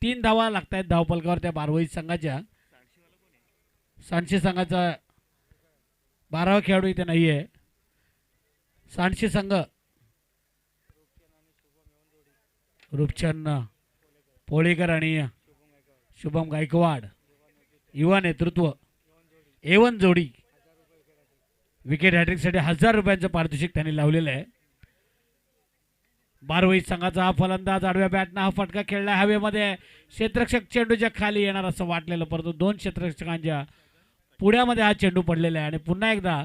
3 धावा लागत आहेत धावफलकावर त्या बारवई संघाच्या. सांडशी संघाचा 12वा खेळाडू इथे नाही आहे. सांडशी संघ रूपचंद पोळेकर आणि शुभम गायकवाड युवा नेतृत्व A1 जोडी. विकेट हॅट्रिकसाठी 1000 रुपयांचं पारितोषिक त्यांनी लावलेलं आहे. बारवई संघाचा हा फलंदाज आडव्या बॅटनं हा फटका खेळला हवेमध्ये. क्षेत्ररक्षक चेंडूच्या खाली येणार असं वाटलेलं, परंतु 2 क्षेत्ररक्षकांच्या पुढ्यामध्ये हा चेंडू पडलेला आहे. आणि पुन्हा एकदा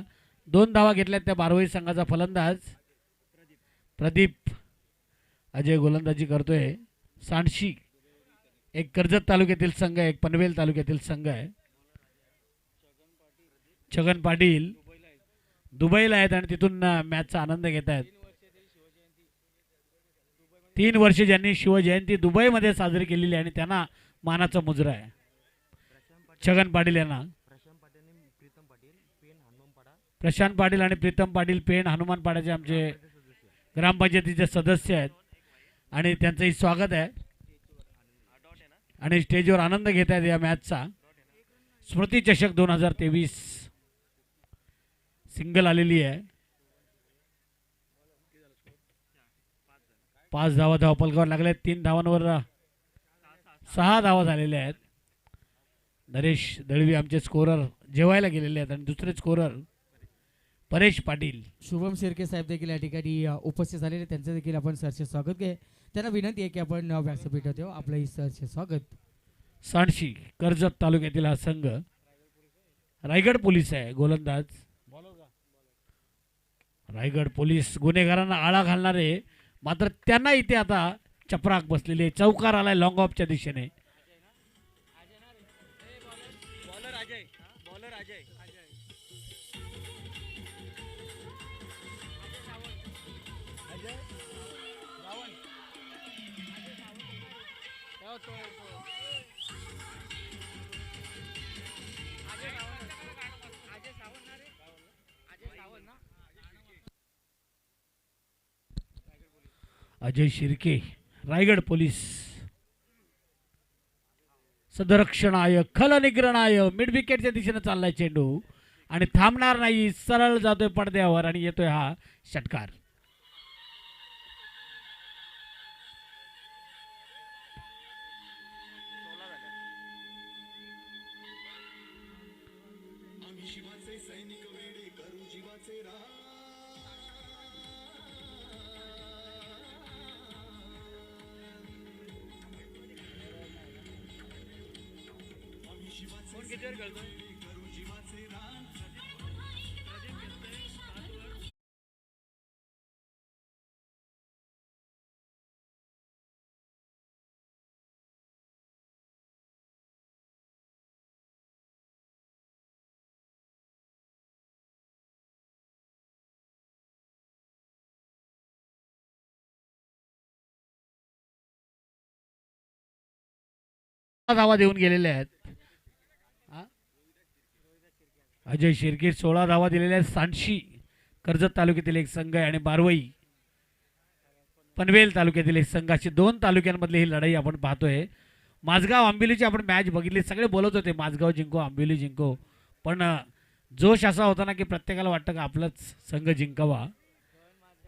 2 धावा घेतल्यात त्या बारवई संघाचा फलंदाज प्रदीप अजय गोलंदाजी करतोय. सांडशी एक कर्जत तालुक्यातील संघ आहे, एक पनवेल तालुक्यातील संघ आहे. छगन पाटील दुबईला आहेत आणि तिथून मॅचचा आनंद घेत आहेत. 3 वर्ष ज्यांनी शिवजयंती दुबईमध्ये साजरी केलेली आहे आणि त्यांना मानाचा मुजरा आहे छगन पाटील यांना. प्रशांत पाटील आणि प्रीतम पाटील पेण हनुमानपाड्याचे आमचे ग्रामपंचायतीचे सदस्य आहेत आणि त्यांचंही स्वागत आहे आणि स्टेजवर आनंद घेत आहेत या मॅचचा. स्मृती चषक 2023 सिंगल आलेली आहे. 5 धावा धावफलकावर लागल्या आहेत. 3 धावांवर 6 धावा झालेल्या आहेत. नरेश दळवी आमचे स्कोरर जेवायला गेलेले आहेत आणि दुसरे स्कोरर परेश पाटील. शुभम शिर्के साहेब देखील या ठिकाणी उपस्थित झालेले, त्यांचं देखील आपण सरचे स्वागत घे. त्यांना विनंती आहे की आपण व्यासपीठात येऊ. आपलंही सरचे स्वागत. सांडशी कर्जत तालुक्यातील हा संघ. रायगड पोलीस आहे गोलंदाज. रायगड पोलीस गुन्हेगारांना आळा घालणारे, मात्र त्यांना इथे आता चपराक बसलेली. चौकार आलाय लॉंग ऑफच्या दिशेने. अजय शिर्के रायगड पोलीस. सदरक्षणाय खलनिग्रहणाय मिड विकेटच्या दिशेने चाललाय चेंडू आणि थांबणार नाही. सरळ जातोय पडद्यावर आणि येतोय हा षटकार. धावा देऊन गेलेले आहेत. अजय शिर्के 16 धावा दिलेल्या आहेत. सांडशी कर्जत तालुक्यातील एक संघ आहे आणि बारवई पनवेल तालुक्यातील एक संघ. अशी 2 तालुक्यांमधली ही लढाई आपण पाहतोय. माझगाव आंबिलीची आपण मॅच बघितली, सगळे बोलत होते माझगाव जिंको आंबिली जिंको, पण जोश असा होता ना की प्रत्येकाला वाटतं का आपलाच संघ जिंकावा.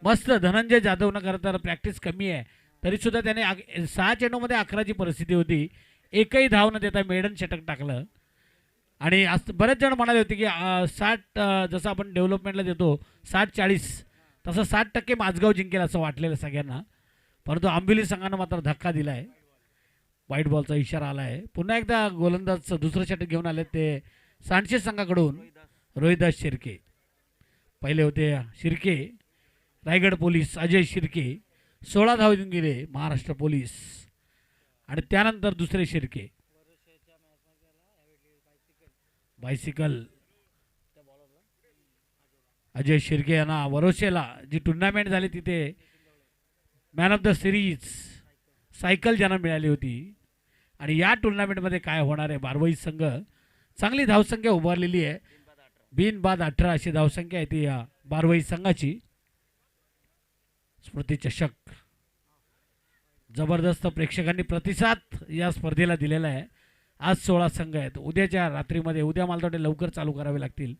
मस्त धनंजय जाधव न करता प्रॅक्टिस कमी आहे तरी सुद्धा त्याने 6 चेंडूमध्ये 11ची परिस्थिती होती. एकही धाव न देता मेडन षटक टाकलं आणि आज बरेच जण म्हणाले होते की 60 जसं आपण डेव्हलपमेंटला देतो 60-40 तसं 60% माझगाव जिंकेल असं वाटलेलं सगळ्यांना, परंतु आंबिली संघानं मात्र धक्का दिला आहे. व्हाईट बॉलचा इशारा आला आहे. पुन्हा एकदा गोलंदाज दुसरं षटक घेऊन आले ते सांडशी संघाकडून रोहिदास शिर्के. पहिले होते शिर्के रायगड पोलीस अजय शिर्के 16 धाव देऊन गेले महाराष्ट्र पोलीस आणि त्यानंतर दुसरे शिर्के बायसिकल अजय शिर्के यांना वरोशेला जी टुर्नामेंट झाली तिथे man of the series cycle ज्यांना मिळाली होती आणि या टुर्नामेंटमध्ये काय होणार आहे. बारवई संघ चांगली धावसंख्या उभारलेली आहे. बिनबाद 18 अशी धावसंख्या आहे ती या बारवई संघाची. स्मृती चषक जबरदस्त प्रेक्षकांनी प्रतिसाद या स्पर्धेला दिलेला आहे. आज 16 संघ आहेत. उद्याच्या रात्रीमध्ये उद्या मला वाटते लवकर चालू करावे लागतील.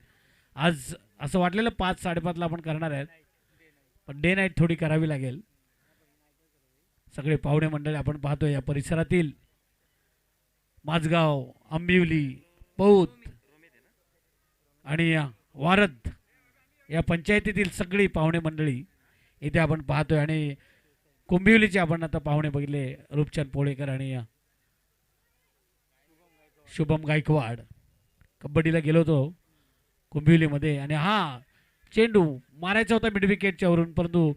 आज असं वाटलेलं 5-5:30ला आपण करणार आहेत, पण डे नाईट थोडी करावी लागेल. सगळे पाहुणे मंडळी आपण पाहतो या परिसरातील माझगाव, आंबिवली, पौत आणि वारद या पंचायतीतील सगळी पाहुणे मंडळी इथे आपण पाहतोय. आणि कुंभिवलीचे आपण आता पाहुणे बघितले, रूपचंद पोळेकर आणि शुभम गायकवाड. कबड्डीला गेलो होतो कुंभिवलीमध्ये आणि हा चेंडू मारायचा होता मिड विकेटच्या वरून, परंतु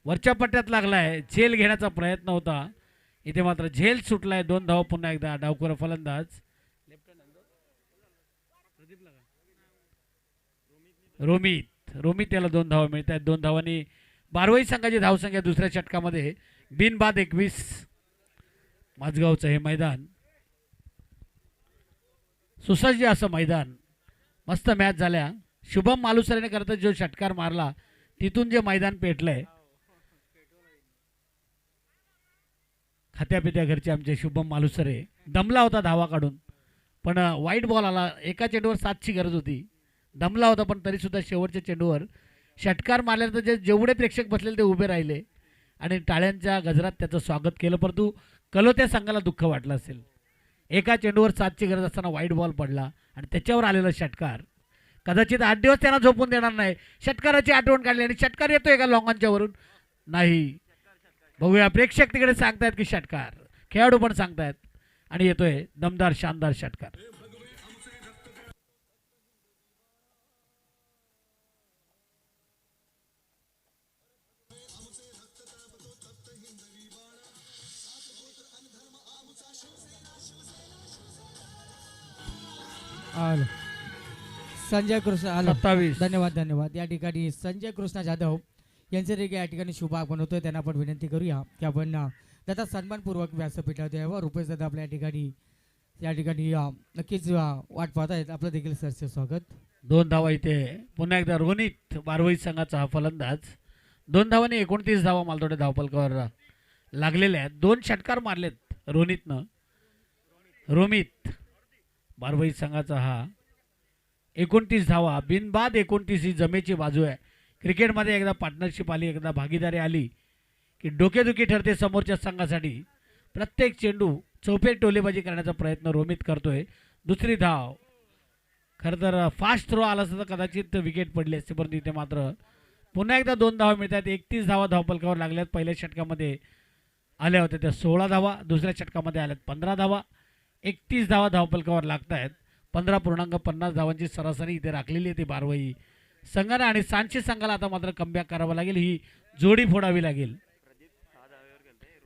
वरच्या पट्ट्यात लागलाय. झेल घेण्याचा प्रयत्न होता, इथे मात्र झेल सुटलाय. 2 धावा पुन्हा एकदा डावखुरा फलंदाज रोमित त्याला 2 धावा मिळत आहेत. 2 धावांनी बारवाई संघाची धावसंख्या दुसऱ्या षटकामध्ये बिनबाद 21. माझगावचं हे मैदान सुसज्ज असं मैदान, मस्त मॅच झाल्या. शुभम मालुसरेने करता जो षटकार मारला तिथून जे मैदान पेटलंय. खात्यापित्या घरचे आमचे शुभम मालुसरे दमला होता धावा काढून, पण वाईट बॉल आला. एका चेंडूवर 7ची गरज होती. दमला होता पण तरी सुद्धा शेवटच्या चेंडूवर षटकार मारल्यानंतर जेवढे प्रेक्षक बसलेले ते उभे राहिले आणि टाळ्यांच्या गजरात त्याचं स्वागत केलं. परंतु कलोत्या संघाला दुःख वाटलं असेल. एका चेंडूवर 7ची गरज असताना वाईट बॉल पडला आणि त्याच्यावर आलेला षटकार कदाचित 8 दिवस त्यांना झोपून देणार नाही. षटकाराची आठवण काढली आणि षटकार येतोय का लॉंगॉनच्या वरून? नाही. बघूया, प्रेक्षक तिकडे सांगतायत की षटकार, खेळाडू पण सांगतायत आणि येतोय दमदार शानदार षटकार. आलो. संजय कृष्ण आलो. 27. धन्यवाद. या ठिकाणी संजय कृष्ण जाधव यांचे देखील या ठिकाणी शुभ आगमन होतोय. त्यांना आपण विनंती करूया की आपण त्याचा सन्मानपूर्वक व्यासपीठावर यावं. रुपेश दादा आपल्या या ठिकाणी नक्कीच वाट पाहत आहेत. आपलं देखील सरचे स्वागत. 2 धावा इथे पुन्हा एकदा रोनित बारवाई संघाचा हा फलंदाज. 2 धावांनी 29 धावा मालतोडे धावपलकावर लागलेल्या आहेत. 2 षटकार मारलेत रोनितनं. रोमित बारवाई संघाचा हा 29 धावा बिनबाद 29 ही जमेची बाजू आहे. क्रिकेटमध्ये एकदा पार्टनरशिप आली, एकदा भागीदारी आली की डोकेदुखी ठरते समोरच्या संघासाठी. प्रत्येक चेंडू चौफेर टोलेबाजी करण्याचा प्रयत्न रोमित करतोय. दुसरी धाव, खरं तर फास्ट थ्रो आला असता तर कदाचित विकेट पडली असते, परंतु इथे मात्र पुन्हा एकदा 2 धावा मिळतात. 31 धावा धावपलकावर लागल्यात. पहिल्या षटकामध्ये आल्या होत्या त्या 16 धावा, दुसऱ्या षटकामध्ये आल्यात 15 धावा. 31 धावा धावपलकावर लागत आहेत. 15.50 धावांची सरासरी इथे राखलेली आहे ती बारवाई संघाने. आणि सांची संघाला आता मात्र कमबॅक करावं लागेल, ही जोडी फोडावी लागेल.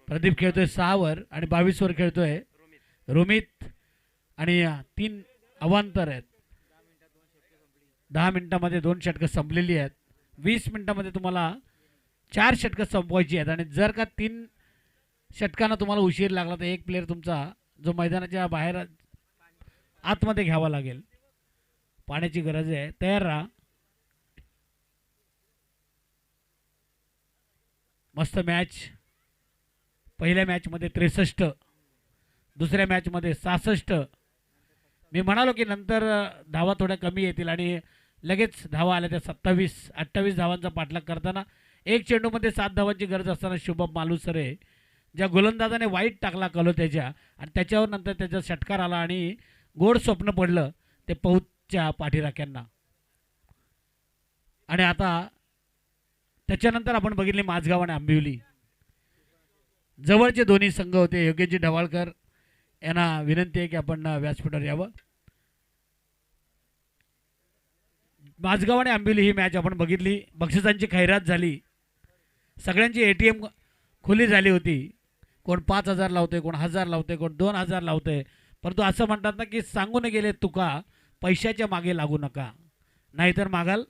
प्रदीप खेळतोय 6 वर आणि 22 वर खेळतोय रोमित आणि 3 अवांतर आहेत. 10 मिनिटांमध्ये 2 षटकं संपलेली आहेत. 20 मिनिटांमध्ये तुम्हाला 4 षटकं संपवायची आहेत आणि जर का 3 षटकांना तुम्हाला उशीर लागला तर एक प्लेअर तुमचा जो मैदानाच्या बाहेर आतमध्ये घ्यावा लागेल. पाण्याची गरज आहे, तयार राहा. मस्त मॅच. पहिल्या मॅचमध्ये 63, दुसऱ्या मॅचमध्ये 66. मी म्हणालो की नंतर धावा थोड्या कमी येतील आणि लगेच धावा आल्या त्या 27-28 धावांचा पाठलाग करताना 1 चेंडूमध्ये 7 धावांची गरज असताना शुभम मालुसरे ज्या गोलंदाजाने वाईट टाकला कलोत्याच्या आणि त्याच्यावर नंतर त्याचा षटकार आला आणि गोड स्वप्न पडलं ते पौतच्या पाठीराख्यांना. आणि आता त्याच्यानंतर आपण बघितले माझगाव आणि आंबिवली जवळचे दोन्ही संघ होते. योगेशजी ढवाळकर यांना विनंती आहे की आपण व्यासपीठावर यावं. माझगाव आणि आंबिवली ही मॅच आपण बघितली. बक्षिसांची खैरात झाली. सगळ्यांची ATM खुली झाली होती. कोण 5,000 लावतोय, कोण 1,000 लावतोय, कोण 2,000 लावतोय. परंतु असं म्हणतात ना की सांगून गेले तुका पैशाच्या मागे लागू नका, नाहीतर मागाल.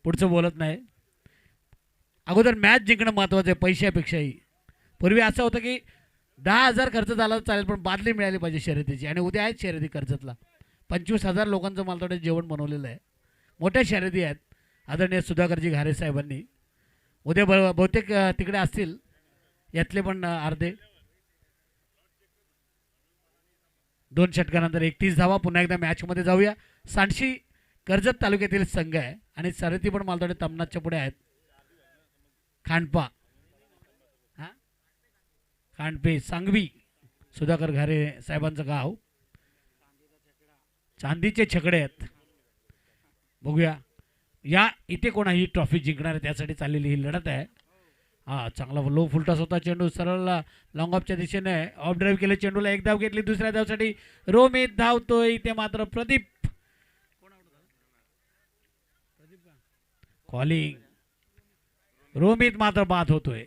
पुढचं बोलत नाही. अगोदर मॅच जिंकणं महत्त्वाचं आहे पैशापेक्षाही. पूर्वी असं होतं की 10,000 खर्च झाला तर चालेल पण बादली मिळाली पाहिजे शर्यतीची. आणि उद्या आहेत शर्यती कर्जतला. 25,000 लोकांचं मला थोडं जेवण बनवलेलं आहे. मोठ्या शर्यती आहेत. आदरणीय सुधाकरजी घारे साहेबांनी उद्या बहुतेक तिकडे असतील यातले पण अर्धे 2 षटकानंतर 31 धावा. पुन्हा एकदा मॅचमध्ये जाऊया. सांडशी कर्जत तालुक्यातील संघ आहे आणि सरती पण मला थोडे तमनाच्या पुढे आहेत. खांडपा खांडपे सांगवी सुधाकर घारे साहेबांचं गाव. चांदीचे छकडे आहेत. बघूया या इथे कोणा ही ट्रॉफी जिंकणार आहे त्यासाठी चाललेली ही लढत आहे. हा चांगला लो फुलटॉस होता. चेंडू सरळ लॉंग ऑफच्या दिशेने ऑफ ड्राईव्ह केले. चेंडूला एक धाव घेतली. दुसऱ्या धावसाठी रोमित धावतोय. इथे मात्र प्रदीप कॉलिंग. रोमित मात्र बाद होतोय.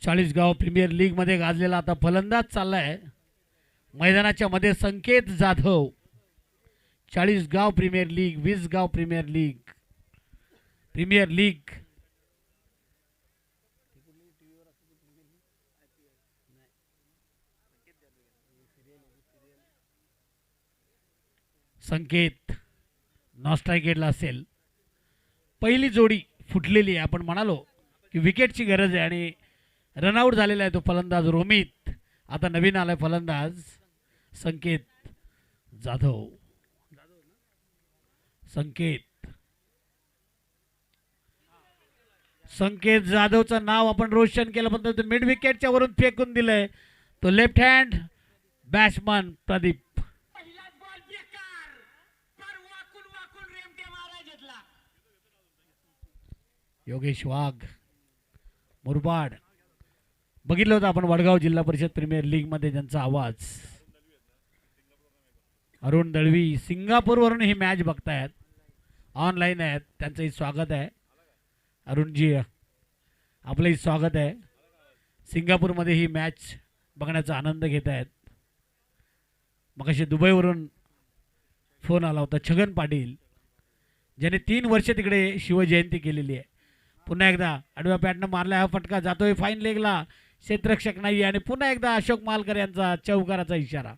40 प्रीमियर लीग मध्ये गाजलेला आता फलंदाज चाललाय मैदानाच्या मध्ये Sanket Jadhav. 40 premier league 20 premier league Sanket नॉस्ट्रायकेटला असेल. पहिली जोडी फुटलेली आहे. आपण म्हणालो की विकेटची गरज आहे आणि रनआउट झालेला आहे तो फलंदाज रोमित. आता नवीन आलाय फलंदाज संकेत जाधव. संकेत जाधवचं नाव आपण रोशन केलं पण मिड विकेटच्या वरून फेकून दिलंय. तो left hand batsman Pradeep. Yogesh Wagh Murbad बघितलं होतं आपण वडगाव जिल्हा परिषद प्रीमियर लीग मध्ये ज्यांचा आवाज. अरुण दळवी सिंगापूरवरून ही मॅच बघतायत ऑनलाईन आहेत. त्यांचंही स्वागत आहे. अरुणजी आपलंही स्वागत आहे. सिंगापूरमध्ये ही मॅच बघण्याचा आनंद घेत आहेत. मगाशी दुबईवरून फोन आला होता छगन पाटील ज्याने 3 वर्ष तिकडे शिवजयंती केलेली आहे. पुन्हा एकदा आडव्या पॅटनं मारला. हा फटका जातोय फाईन लेगला. क्षेत्ररक्षक नाही आणि पुन्हा एकदा अशोक मालकर यांचा चौकाराचा इशारा.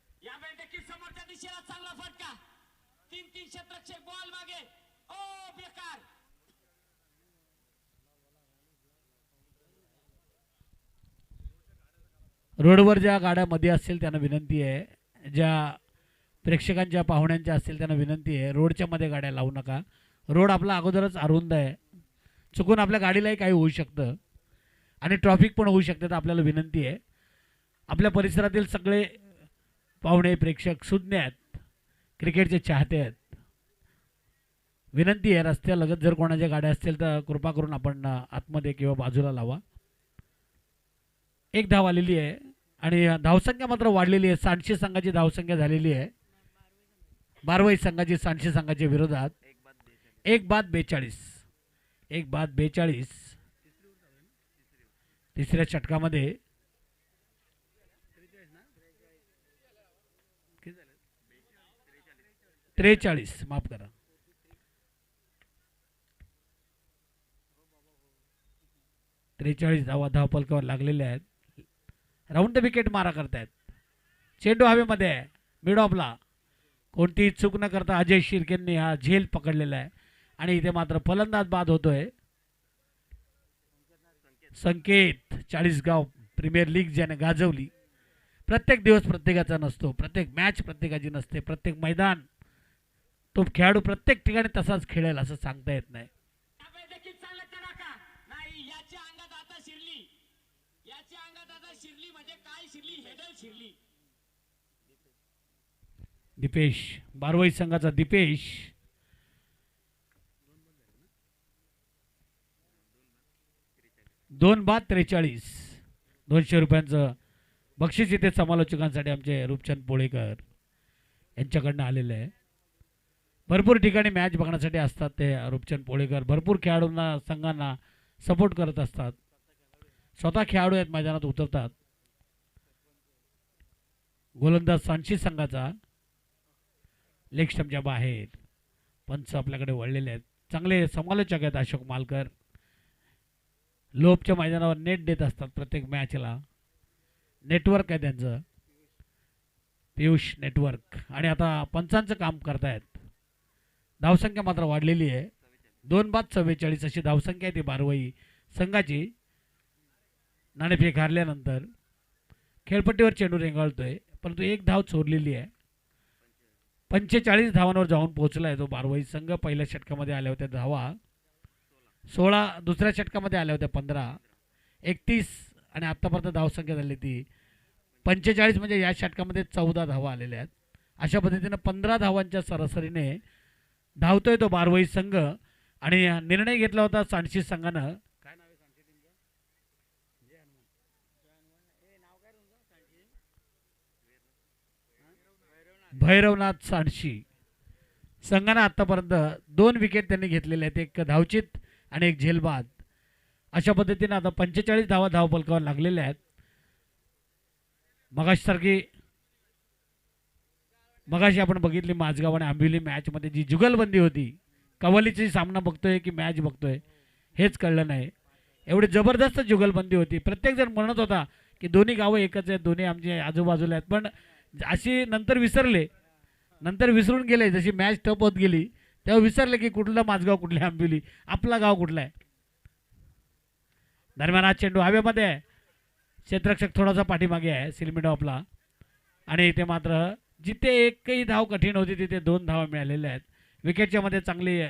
रोडवर ज्या गाड्या मध्ये असतील त्यांना विनंती आहे. ज्या प्रेक्षकांच्या पाहुण्यांच्या असतील त्यांना विनंती आहे रोडच्या मध्ये गाड्या लावू नका. रोड आपला अगोदरच अरुंद आहे. चुकून आपल्या गाडीलाही काही होऊ शकतं आणि ट्रॅफिक पण होऊ शकते. तर आपल्याला विनंती आहे आपल्या परिसरातील सगळे पाहुणे प्रेक्षक सुज्ञ आहेत. क्रिकेटचे चाहते आहेत. विनंती आहे रस्त्यालगत जर कोणाच्या गाड्या असतील तर कृपा करून आपण आतमध्ये किंवा बाजूला लावा. 1 धाव आलेली आहे आणि धावसंख्या मात्र वाढलेली आहे. सांडशी संघाची धावसंख्या झालेली आहे. बारवाई संघाची सांडशी संघाच्या विरोधात 1 बाद 42. तिसऱ्या षटकामध्ये 43 माफ करा 43 धावा धावपलकावर लागलेल्या आहेत. राऊंड द विकेट मारा करतायत. चेंडू हवेमध्ये आहे मिड ऑफला. कोणतीही चूक न करता अजय शिर्केंनी हा झेल पकडलेला आहे आणि इथे मात्र फलंदाज बाद होतोय. संकेत 40 प्रीमियर लीग ज्याने गाजवली. प्रत्येक दिवस प्रत्येकाचा नसतो. प्रत्येक मॅच प्रत्येकाची नसते. प्रत्येक मैदान तो खेळाडू प्रत्येक ठिकाणी तसाच खेळेल असं सांगता येत नाही. दीपेश बारवाई संघाचा दीपेश 2 बाद 43. 200 रुपयांचं बक्षीस इथे समालोचकांसाठी आमचे रूपचंद पोळेकर यांच्याकडनं आलेलं आहे. भरपूर ठिकाणी मॅच बघण्यासाठी असतात ते रूपचंद पोळेकर. भरपूर खेळाडूंना संघांना सपोर्ट करत असतात. स्वतः खेळाडू आहेत मैदानात उतरतात. गोलंदाज सांडशी संघाचा लेग स्टंपच्या बाहेर. पंच आपल्याकडे वळलेले आहेत. चांगले समालोचक आहेत अशोक मालकर लोपच्या मैदानावर नेट देत असतात प्रत्येक मॅचला. नेटवर्क आहे त्यांचं, पियुष नेटवर्क. आणि आता पंचांचं काम करतायत. धावसंख्या मात्र वाढलेली आहे. 2-44 अशी धावसंख्या आहे ती बारवई संघाची. नाणेफेक हारल्यानंतर खेळपट्टीवर चेंडू रेंगाळतोय, परंतु एक धाव चोरलेली आहे. 45 धावांवर जाऊन पोहोचला आहे तो बारवई संघ. पहिल्या षटकामध्ये आल्या होत्या धावा 16, दुसऱ्या षटकामध्ये आल्या होत्या 15, 31 आणि आत्तापर्यंत धावसंख्या झाली ती 45. म्हणजे या षटकामध्ये 14 धावा आलेल्या आहेत. अशा पद्धतीनं 15 धावांच्या सरासरीने धावतोय तो बारवई संघ. आणि निर्णय घेतला होता सांडशी संघानं. काय नाव आहे सांडशी टीमचं? भैरवनाथ सांडशी संघानं आत्तापर्यंत 2 विकेट त्यांनी घेतलेले आहेत, एक धावचित आणि एक झेलबाद. अशा पद्धतीनं आता 45 धावा धावफलकावर लागलेल्या आहेत. मगाशी आपण बघितली माझगाव आणि आंबिवली मॅचमध्ये जी जुगलबंदी होती, कव्वालीची सामना बघतोय की मॅच बघतोय हेच कळलं नाही. एवढी जबरदस्त जुगलबंदी होती. प्रत्येकजण म्हणत होता की दोन्ही गावं एकच आहेत, दोन्ही आमचे आजूबाजूला आहेत. पण अशी नंतर विसरून गेले. जशी मॅच टप होत गेली तेव्हा विसरले की कुठलं माझगाव, कुठले आंबिवली, आपला गाव कुठला आहे. दरम्यान हा चेंडू हवेमध्ये आहे. क्षेत्ररक्षक थोडासा पाठीमागे आहे सिलमिडो आपला. आणि इथे मात्र जिथे एकही धाव कठीण होती तिथे 2 धावा मिळालेल्या आहेत. विकेटच्या मध्ये चांगली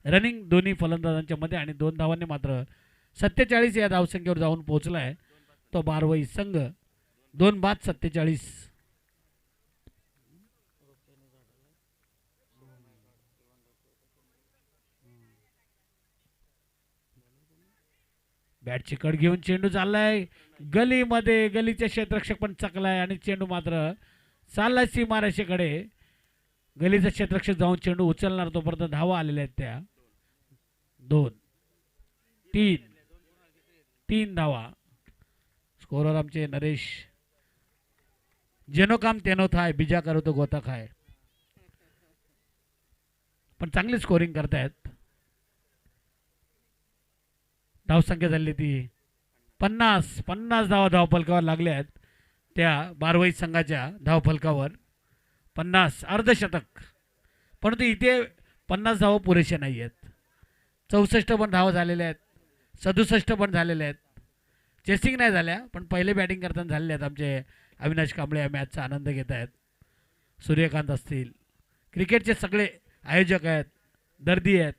रनिंग दोन्ही फलंदाजांच्या मध्ये. आणि 2 धावांनी मात्र 47 या धावसंख्येवर जाऊन पोहोचला आहे तो बारवई संघ. 2-47. बॅटची कड घेऊन चेंडू चाललाय गलीमध्ये. गलीचे क्षेत्ररक्षक पण चकलाय आणि चेंडू मात्र चाललाय सीमारेषेकडे. गलीचा क्षेत्ररक्षक जाऊन चेंडू उचलणार, तोपर्यंत धावा आलेल्या आहेत त्या 2, 3 धावा. स्कोरर आमचे नरेश. जेनो काम तेनो थाय, बिजा करो तो गोता खाय. पण चांगली स्कोरिंग करतायत. धावसंख्या झाली ती 50 धावा धावफलकावर लागल्या आहेत त्या बारवई संघाच्या धावफलकावर. 50 अर्धशतक. परंतु इथे 50 धावा पुरेशा नाही आहेत. 64 पण धावा झालेल्या आहेत, 67 पण झालेल्या आहेत. चेसिंग नाही झाल्या, पण पहिले बॅटिंग करताना झालेले आहेत. आमचे अविनाश कांबळे या मॅचचा आनंद घेत आहेत. सूर्यकांत असतील, क्रिकेटचे सगळे आयोजक आहेत, दर्दी आहेत,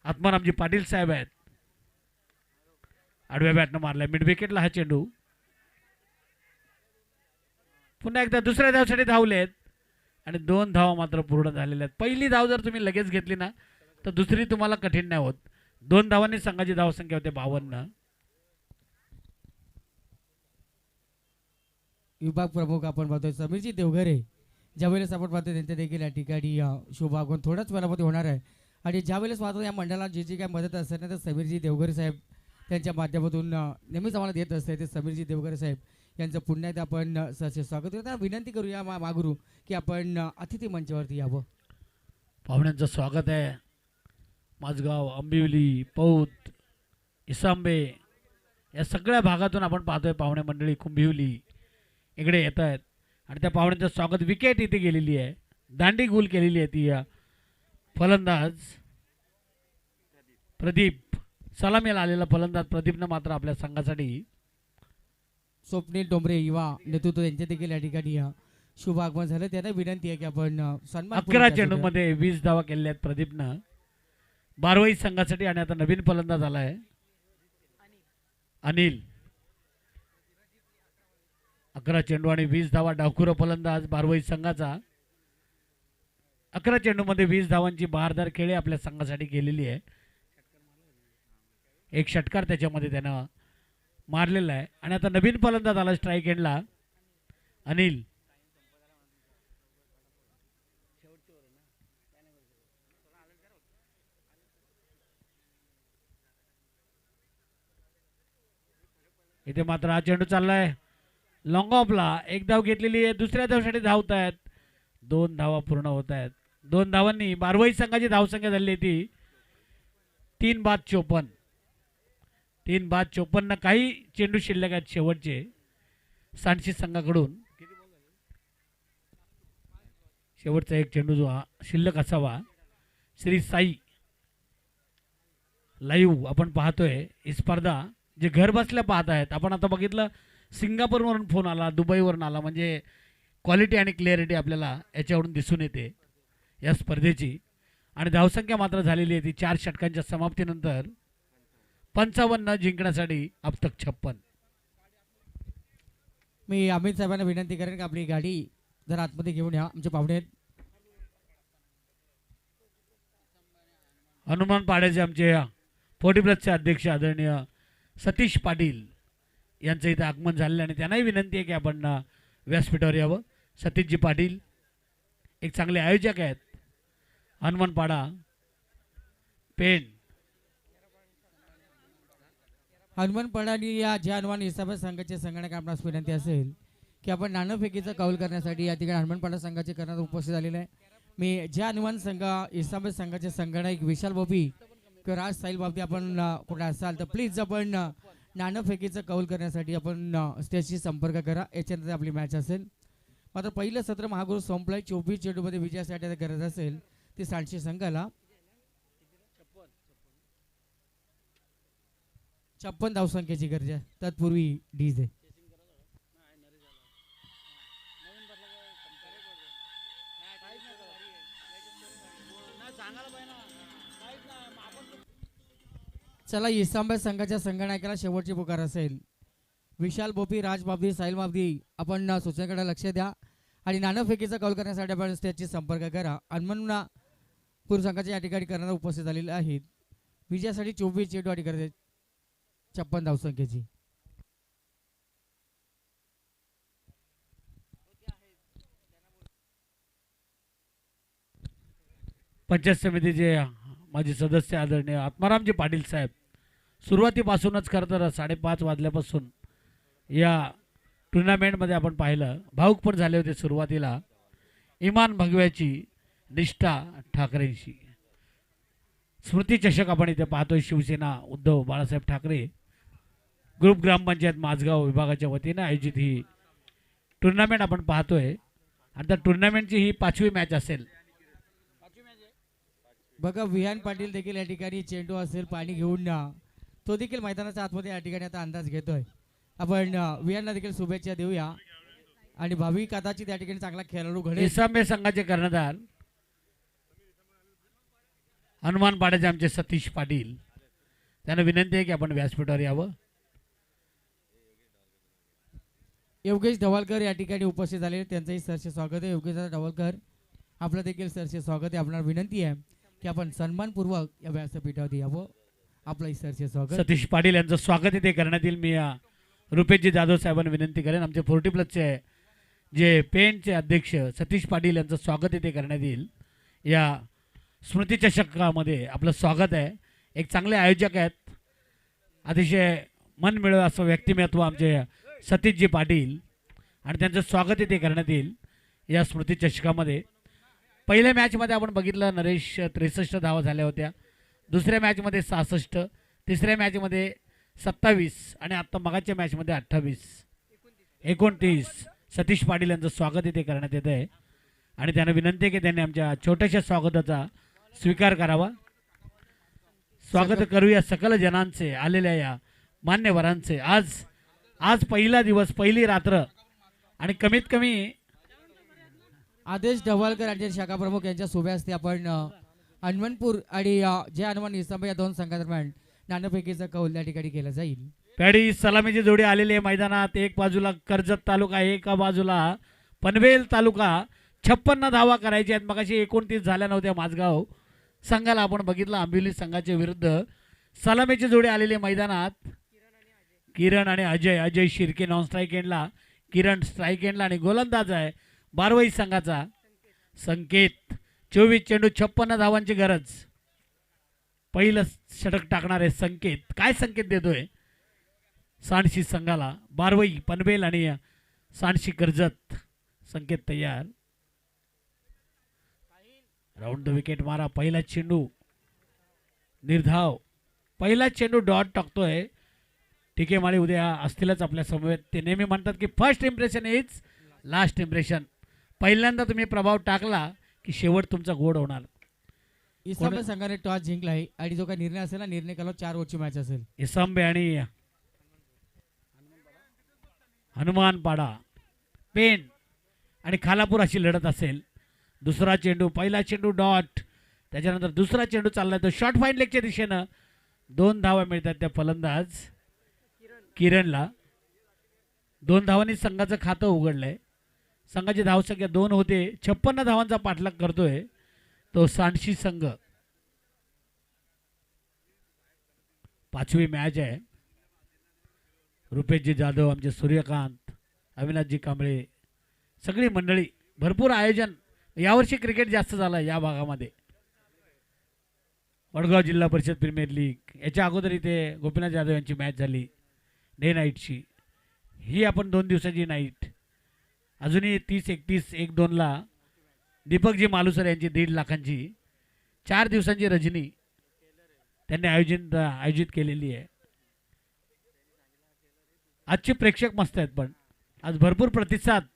आत्मारामजी पाटील साहेब आहेत. आडव्या बॅटनं मारलाय मिड विकेटला हा चेंडू. पुन्हा एकदा दुसऱ्या धावसाठी धावलेत आणि 2 धावा मात्र पूर्ण झालेल्या आहेत. पहिली धाव जर तुम्ही लगेच घेतली ना तर दुसरी तुम्हाला कठीण नाही होत. 2 धावांनी संघाची धावसंख्या होते 52. विभाग प्रमुख आपण पाहतोय समीरजी देवघरे. ज्यावेळेस आपण पाहतोय त्यांच्या देखील या ठिकाणी शुभागमन थोड्याच वेळामध्ये होणार आहे. आणि ज्यावेळेस पाहतो या मंडळाला जी काय मदत असते ना, तर समीरजी देवघरे साहेब त्यांच्या माध्यमातून नेहमीच आम्हाला देत असते. ते समीरजी देवघरे साहेब यांचं पुन्हा एकदा आपण सहर्ष स्वागत करूया. विनंती करूया मागुरू की आपण अतिथी मंचावरती यावं. पाहुण्यांचं स्वागत आहे. माझगाव, आंबिवली, पौत, इसांबे या सगळ्या भागातून आपण पाहतोय पाहुणे मंडळी कुंभिवली इकडे येत आहेत. आणि त्या पाहुण्यांचं स्वागत. विकेट इथे गेलेली आहे, दांडी गुल केलेली आहे ती. फलंदाज प्रदीप, सलामीला आलेला फलंदाज प्रदीपनं मात्र आपल्या संघासाठी. स्वप्नील डोंबरे युवा नेतृत्व यांच्या देखील या ठिकाणी शुभ आगमन झालं. त्यांना विनंती आहे की आपण सन्मान 11 चेंडूमध्ये 20 धावा केलेल्या आहेत प्रदीपनं बारवई संघासाठी. आणि आता नवीन फलंदाज आलाय अनिल. 11 चेंडू आणि 20 धावा. डावखुरा फलंदाज बारवई संघाचा. 11 चेंडूमध्ये 20 धावांची बहारदार खेळी आपल्या संघासाठी केलेली आहे. एक षटकार त्याच्यामध्ये त्यानं मारलेला आहे. आणि आता नवीन फलंदाज आला स्ट्राईक एंडला अनिल. इथे मात्र हा चेंडू चाललाय लॉंग ऑफला. एक धाव घेतलेली आहे, दुसऱ्या धावसाठी धावत आहेत. 2 धावा पूर्ण होत आहेत. 2 धावांनी बारवई संघाची धावसंख्या झाली ती 3 बाद 54. 3 बाद 54. काही चेंडू शिल्लक आहेत शेवटचे सांडशी संघाकडून. शेवटचा एक चेंडू जो शिल्लक असावा. श्री साई लाईव्ह आपण पाहतोय ही स्पर्धा, जे घर बसल्या पाहत आहेत. आपण आता बघितलं सिंगापूरवरून फोन आला, दुबईवरून आला, म्हणजे क्वालिटी आणि क्लिअरिटी आपल्याला याच्यावरून दिसून येते या स्पर्धेची. आणि धावसंख्या मात्र झालेली आहे ती 4 षटकांच्या समाप्तीनंतर 55 जिंकण्यासाठी अब तक 56. मी अमित साहेबांना विनंती करेन की आपली गाडी जर आतमध्ये घेऊन या. आमचे पाहुणे आहेत. हनुमान पाड्याचे आमचे 40+ अध्यक्ष आदरणीय सतीश पाटील यांचं इथं आगमन झालेलं आहे आणि त्यांनाही विनंती आहे की आपण व्यासपीठावर यावं. सतीशजी पाटील एक चांगले आयोजक आहेत. हनुमानपाडा पेण हनुमानपाडा आणि या ज्या हनुमान इसाबत संघाचे संगणक आपणास विनंती असेल की आपण नाणेफेकीचा कौल करण्यासाठी या ठिकाणी हनुमानपाडा संघाचे करण्यात उपस्थित झालेले आहे. मी ज्या हनुमान संघ इसाबत संघाचे संगणक विशाल बाबी किंवा राज साहिल बाबी आपण कुठे असाल तर प्लीज आपण नाणेफेकीचा कौल करण्यासाठी आपण स्टेजशी संपर्क करा. याच्यानंतर आपली मॅच असेल. मात्र पहिलं सत्र महागुरु संपलंय. 24 चेंडूमध्ये विजयासाठी गरज असेल ती सांडशी संघाला 56 धावसंख्येची गरज आहे. तत्पूर्वी डीजे चला. इस्लामाबाद संघाच्या संगणकाला शेवटची पुकार असेल. विशाल बोपी, राज बाबदी, साहिल बाबदी आपण सूचनेकडे लक्ष द्या आणि नाणेफेकीचा कौल करण्यासाठी आपण स्टेजशी संपर्क करा. हनुमानपूर संघाच्या या ठिकाणी करण्याला उपस्थित झालेले आहेत. विजयासाठी 24 चेंडू आणि गरज 56 धावसंख्येची. पंचायत समितीचे माजी सदस्य आदरणीय आत्मारामजी पाटील साहेब सुरुवातीपासूनच खरं तर 5:30 वाजल्यापासून या टुर्नामेंटमध्ये आपण पाहिलं भाऊक पण झाले होते. सुरुवातीला इमान भगव्याची निष्ठा ठाकरेंशी स्मृती चषक आपण इथे पाहतोय. शिवसेना उद्धव बाळासाहेब ठाकरे ग्रुप ग्रामपंचायत माझगाव विभागाच्या वतीनं आयोजित ही टुर्नामेंट आपण पाहतोय. आणि त्या टुर्नामेंटची ही 5वी मॅच असेल. बघा विहान पाटील देखील या ठिकाणी चेंडू असेल पाणी घेऊन तो देखील मैदानाच्या आतमध्ये या ठिकाणी आता अंदाज घेतोय. आपण विहानला देखील शुभेच्छा देऊया आणि भावी कदाचित या ठिकाणी चांगला खेळाडू घडेल. इसांबे संघाचे कर्णधार हनुमान पाड्याचे आमचे सतीश पाटील, त्यांना विनंती आहे की आपण व्यासपीठावर यावं. योगेश ढवळकर या ठिकाणी उपस्थित झाले, त्यांचंही सरसे स्वागत आहे. योगेश ढवळकर आपलं देखील सरसे स्वागत आहे. आपल्याला विनंती आहे की आपण सन्मानपूर्वक या व्यासपीठावर यावं. आपलंही सरसे स्वागत. सतीश पाटील यांचं स्वागत इथे करण्यात येईल. मी रुपेशजी जाधव साहेबांना विनंती करेन आमचे 40+ जे पेणचे अध्यक्ष सतीश पाटील यांचं स्वागत इथे करण्यात येईल. या स्मृती चषकामध्ये आपलं स्वागत आहे. एक चांगले आयोजक आहेत, अतिशय मन मिळव असं व्यक्तिमत्व आमचे सतीशजी पाटील, आणि त्यांचं स्वागत इथे करण्यात येईल या स्मृती चषकामध्ये. पहिल्या मॅचमध्ये आपण बघितलं नरेश 63 धावा झाल्या होत्या. दुसऱ्या मॅचमध्ये 66, तिसऱ्या मॅचमध्ये 27 आणि आत्ता मगाच्या मॅचमध्ये 28, 29. सतीश पाटील यांचं स्वागत इथे करण्यात येत आहे आणि त्यांना विनंती आहे की त्यांनी आमच्या छोट्याशा स्वागताचा स्वीकार करावा. स्वागत करूया सकल जनांचे, आलेल्या या मान्यवरांचे. आज पहिला दिवस, पहिली रात्र आणि कमीत कमी आदेश ढवळकर यांचे शाखा प्रमुख यांच्या शुभे असते आपण हनुमानपूर आणि जय हनुमान इस्लाम या दोन संघादरम्यान नाणेफेकीचा कौल या ठिकाणी केला जाईल. पॅडी सलामीची जोडी आलेली आहे मैदानात. एक बाजूला कर्जत तालुका, एका बाजूला पनवेल तालुका. 56 धावा करायच्या आहेत. मगाशी 29 झाल्या नव्हत्या माझगाव संघाला. आपण बघितलं आंबिवली संघाच्या विरुद्ध सलामीची जोडी आलेली मैदानात. किरण आणि अजय शिर्के नॉन स्ट्राईक एंडला, किरण स्ट्राईक एंडला आणि गोलंदाज आहे बारवाई संघाचा संकेत. 24 चेंडू 56 धावांची गरज. पहिलं षटक टाकणारे संकेत. काय संकेत देतोय सांडशी संघाला? बारवई, पनवेल आणि सांडशी कर्जत. संकेत तयार. राऊंड द विकेट मारा. पहिला चेंडू निर्धाव. पहिला चेंडू डॉट टाकतोय टीके माळी उद्या असतीलच आपल्या समवेत. ते नेहमी म्हणतात की first impression is last impression. पहिल्यांदा तुम्ही प्रभाव टाकला की शेवट तुमचा गोड होणार. इस्लामपूर संघाने टॉस जिंकला आहे आणि जो काही निर्णय असेल ना, निर्णय केला 4 ओव्हरची मॅच असेल. इसंबे आणि हनुमानपाडा, पेन आणि खालापूर अशी लढत असेल. दुसरा चेंडू, पहिला चेंडू डॉट, त्याच्यानंतर दुसरा चेंडू चाललाय तो शॉर्ट फाईन लेगच्या दिशेनं. 2 धावा मिळतात त्या फलंदाज किरणला. 2 धावांनी संघाचं खातं उघडलंय. संघाची धावसंख्या 2 होते. 56 धावांचा पाठलाग करतोय तो सांडशी संघ. 5वी मॅच आहे. रुपेशजी जाधव, आमचे सूर्यकांत, अविनाशजी कांबळे, सगळी मंडळी, भरपूर आयोजन. यावर्षी क्रिकेट जास्त झालं या भागामध्ये. वडगाव जिल्हा परिषद प्रीमियर लीग, याच्या अगोदर इथे गोपीनाथ जाधव यांची मॅच झाली डे नाईटची. ही आपण 2 दिवसाची नाईट. अजूनही 30-31 1-2ला दीपकजी मालुसर यांची 1.5 लाखांची 4 दिवसांची रजनी त्यांनी आयोजित केलेली आहे. आजचे प्रेक्षक मस्त आहेत, पण आज भरपूर प्रतिसाद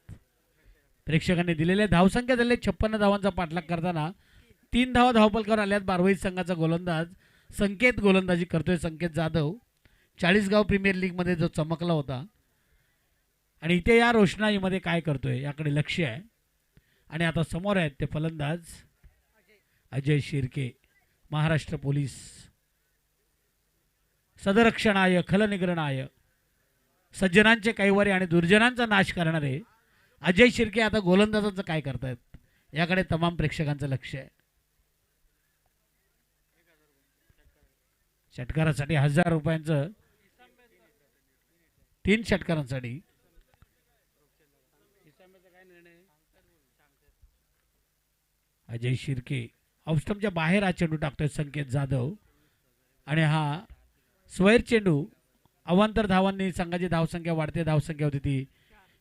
प्रेक्षकांनी दिलेले. धावसंख्या झाली 56 धावांचा पाठलाग करताना 3 धावा धावपलकावर आल्यात. बारवाई संघाचा गोलंदाज संकेत गोलंदाजी करतोय. संकेत जाधव 40गाव प्रीमियर लीगमध्ये जो चमकला होता आणि इथे या रोषणाईमध्ये काय करतोय याकडे लक्ष आहे. आणि आता समोर आहेत ते फलंदाज अजय शिर्के, महाराष्ट्र पोलीस. सदरक्षणाय खलनिग्रहणाय, सज्जनांचे कैवारी आणि दुर्जनांचा नाश करणारे अजय शिर्के आता गोलंदाजाचं काय करतायत याकडे तमाम प्रेक्षकांचं लक्ष आहे. षटकारासाठी 1000 रुपयांचं 3 षटकारांसाठी. अजय शिर्के ऑफस्टमच्या बाहेर हा चेंडू टाकतोय संकेत जाधव. आणि हा स्वैर चेंडू. अवांतर धावांनी संघाची धावसंख्या वाढते. धावसंख्या होती ती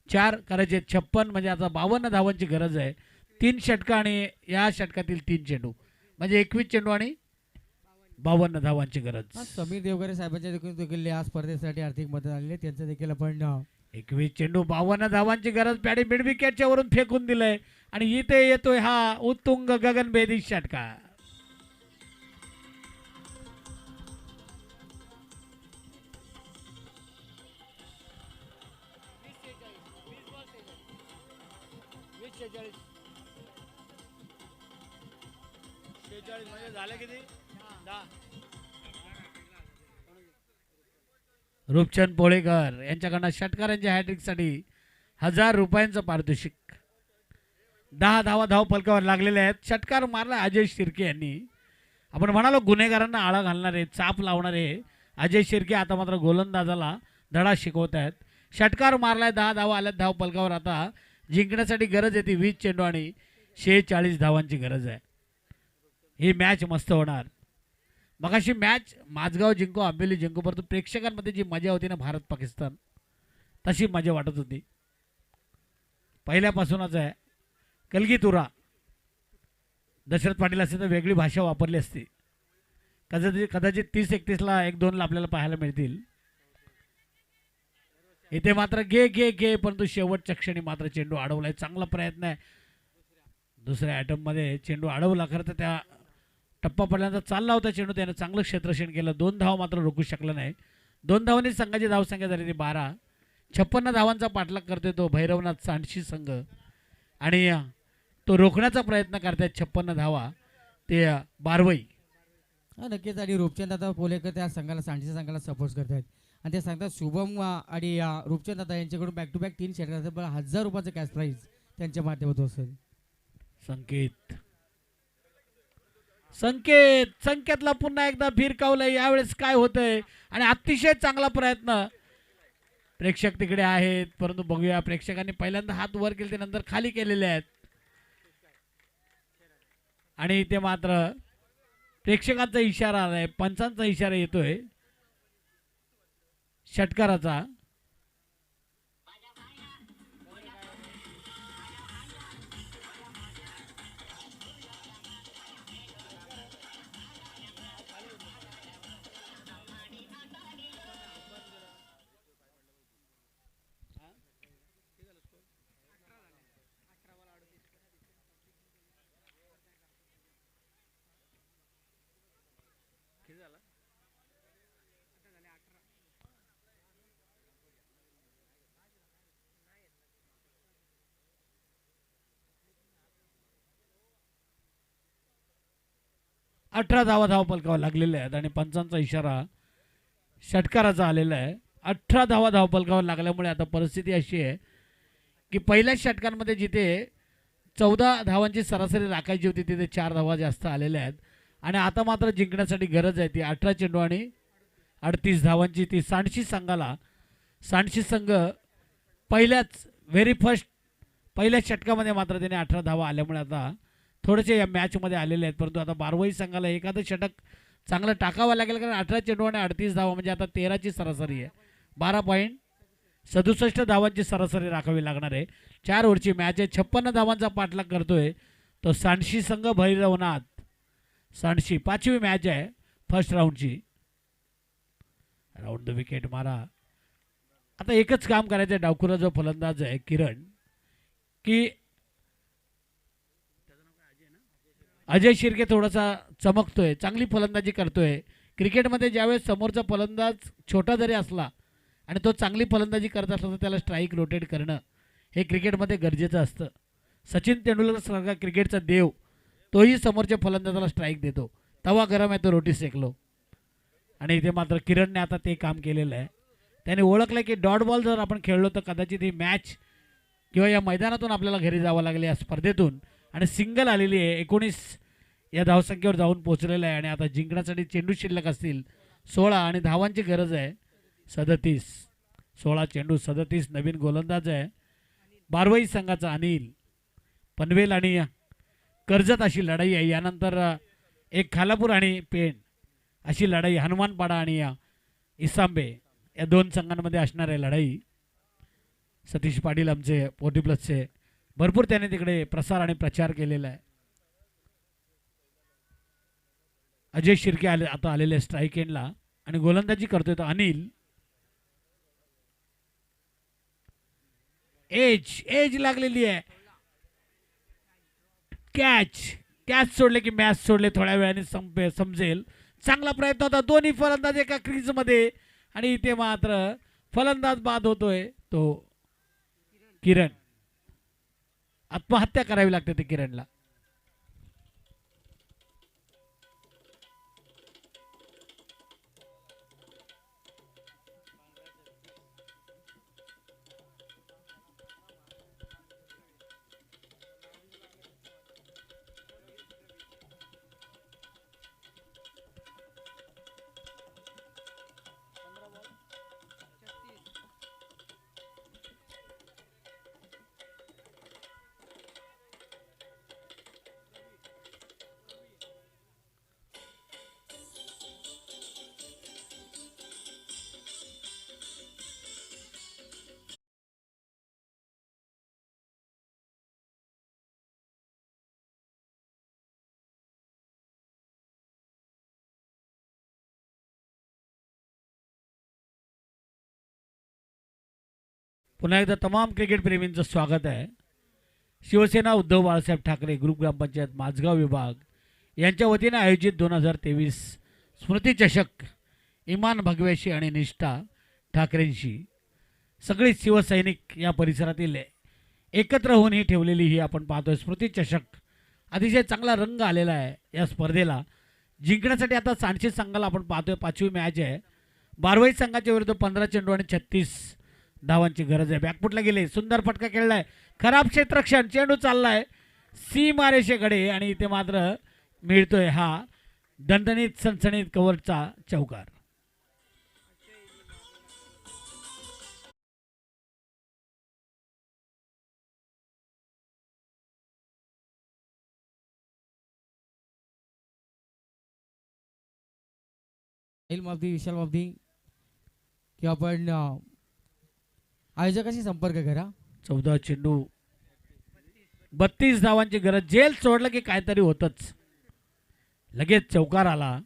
4 करायचे. 56 म्हणजे आता 52 धावांची गरज आहे. 3 षटकं आणि या षटकातील 3 चेंडू म्हणजे 21 चेंडू आणि 52 धावांची गरज. समीर देवगरे साहेबांच्या देखील या स्पर्धेसाठी आर्थिक मदत आलेली आहे. त्यांचं देखील आपण 21 चेंडू 52 धावांची गरज. पॅडी मिड विकेटच्या वरून फेकून दिलंय आणि इथे येतोय हा उत्तुंग गगनभेदी षटकार. रूपचंद पोळेकर यांच्याकडनं षटकारांच्या हॅट्रिकसाठी 1000 रुपयांचं पारितोषिक. 10 धावा धाव फलकावर लागलेले आहेत. षटकार मारला अजय शिर्के यांनी. आपण म्हणालो गुन्हेगारांना आळा घालणारे, चाप लावणारे अजय शिर्के आता मात्र गोलंदाजाला धडा शिकवत आहेत. षटकार मारलाय, 10 धावा आल्यात धाव फलकावर. आता जिंकण्यासाठी गरज येते 20 चेंडू आणि 46 धावांची गरज आहे. ही मॅच मस्त होणार. मगाशी मॅच माझगाव जिंको आंबेली जिंको, परंतु प्रेक्षकांमध्ये जी मजा होती ना भारत पाकिस्तान, तशी मजा वाटत होती पहिल्यापासूनच आहे. कलगीतुरा दशरथ पाटील असते तर वेगळी भाषा वापरली असती. कदाचित 30-31ला 1-2ला आपल्याला पाहायला मिळतील. इथे मात्र घे परंतु शेवटच्या क्षणी मात्र चेंडू अडवलाय. चांगला प्रयत्न आहे. दुसऱ्या ॲटममध्ये चेंडू अडवला. खरं तर त्या टप्पा पडल्यानंतर चालला होता चेंडू, त्यानं चांगलं क्षेत्ररक्षण केलं. 2 धावा मात्र रोखू शकला नाही. 2 धावांनी संघाची धावसंख्या झाली ती 12. 56 धावांचा पाठलाग करतोय तो भैरवनाथ सांडशी संघ आणि तो रोखण्याचा प्रयत्न करतायत 56 धावा ते बारवई. नक्कीच. आणि रूपचंद दादा पोलेकर त्या संघाला, सांडशी संघाला सपोर्ट करतायत आणि ते सांगतात शुभम आणि रूपचंद दादा यांच्याकडून बॅक टू बॅक 3 षटकार, पण 1000 रुपयाचं कॅश प्राईज त्यांच्या माध्यमातून असेल. संकेतला पुन्हा एकदा फिरकावलंय. यावेळेस काय होतंय आणि अतिशय चांगला प्रयत्न. प्रेक्षक तिकडे आहेत, परंतु बघूया. प्रेक्षकांनी पहिल्यांदा हात वर केले, ते नंतर खाली केलेले आहेत. आणि इथे मात्र प्रेक्षकांचा इशारा आलाय, पंचांचा इशारा येतोय षटकाराचा. 18 धावा धावफलकावर लागलेल्या आहेत आणि पंचांचा इशारा षटकाराचा आलेला आहे. 18 धावा धावफलकावर लागल्यामुळे आता परिस्थिती अशी आहे की पहिल्या षटकांमध्ये जिथे 14 धावांची सरासरी राखायची होती तिथे 4 धावा जास्त आलेल्या आहेत आणि आता मात्र जिंकण्यासाठी गरज आहे ती 18 चेंडू आणि 38 धावांची ती सांडशी संघाला. सांडशी संघ पहिल्याच पहिल्या षटकामध्ये मात्र त्याने 18 धावा आल्यामुळे आता थोडेसे या मॅचमध्ये आलेले आहेत. परंतु आता बारवाई संघाला एखादं षटक चांगलं टाकावं लागेल कारण 18 चेंडू आणि 38 धावा म्हणजे आता 13ची सरासरी आहे. 12.67 धावांची सरासरी राखावी लागणार आहे. 4 ओव्हरची मॅच आहे. 56 धावांचा पाठलाग करतोय तो सांडशी संघ भैरवनाथ. सांडशी 5वी मॅच आहे फर्स्ट राऊंडची. राऊंड द विकेट मारा. आता एकच काम करायचं आहे डावखुरा जो फलंदाज आहे किरण की अजय शिर्के थोडासा चमकतोय, चांगली फलंदाजी करतोय. क्रिकेटमध्ये ज्यावेळेस समोरचा फलंदाज छोटा जरी असला आणि तो चांगली फलंदाजी करत असला तर त्याला स्ट्राईक रोटेट करणं हे क्रिकेटमध्ये गरजेचं असतं. सचिन तेंडुलकर सारखा क्रिकेटचा देव तोही समोरच्या फलंदाजाला स्ट्राईक देतो. तवा गरम आहे तो रोटी सेकलो आणि इथे मात्र किरणने आता ते काम केलेलं आहे. त्याने ओळखलं की डॉट बॉल जर आपण खेळलो तर कदाचित ही मॅच किंवा या मैदानातून आपल्याला घरी जावं लागेल या स्पर्धेतून आणि सिंगल आलेली आहे. 19 या धावसंख्येवर जाऊन पोहोचलेलं आहे आणि आता जिंकण्यासाठी चेंडू शिल्लक असतील 16 आणि धावांची गरज आहे 37. 16 चेंडू 37. नवीन गोलंदाज आहे बारवाई संघाचा अनिल. पनवेल आणि कर्जत अशी लढाई आहे. यानंतर एक खालापूर आणि पेण अशी लढाई, हनुमानपाडा आणि इसांबे या 2 संघांमध्ये असणार आहे लढाई. सतीश पाटील आमचे 40 प्लसचे भरपूर त्याने तिकडे प्रसार आणि प्रचार केलेला आहे. अजय शिर्के आता आलेले स्ट्राईक एंडला आणि गोलंदाजी करतोय तो अनिल. एज लागलेली आहे. कॅच सोडले की मॅच सोडले थोड्या वेळाने समजेल. चांगला प्रयत्न होता. दोन्ही फलंदाज एका क्रीजमध्ये आणि इथे मात्र फलंदाज बाद होतोय तो किरण. आत्महत्या करावी लागते ते किरणला. पुन्हा एकदा तमाम क्रिकेट प्रेमींचं स्वागत आहे. शिवसेना उद्धव बाळासाहेब ठाकरे ग्रुप ग्रामपंचायत माझगाव विभाग यांच्या वतीने आयोजित 2023 स्मृती चषक इमान भगव्याशी आणि निष्ठा ठाकरेंशी सगळे शिवसैनिक या परिसरातील एकत्र होऊन ही ठेवलेली ही आपण पाहतोय स्मृती चषक. अतिशय चांगला रंग आलेला आहे या स्पर्धेला. जिंकण्यासाठी आता सांडशी संघाला आपण पाहतोय 5वी मॅच आहे. बारवाई संघाच्या विरुद्ध 15 चेंडू आणि 36 धावांची गरज आहे. बॅकफुटला गेले, सुंदर फटका खेळलाय, खराब क्षेत्ररक्षण, चेंडू चाललाय सीमारेषेकडे आणि इथे मात्र मिळतोय हा दणदणीत सणसणीत कव्हरचा चौकार. विशाल बाबदी किंवा आपण आयोजकाशी संपर्क करा. 14 चेंडू 32 धावांची गरज. जेल सोडलं की काहीतरी होतच. लगेच चौकार आला.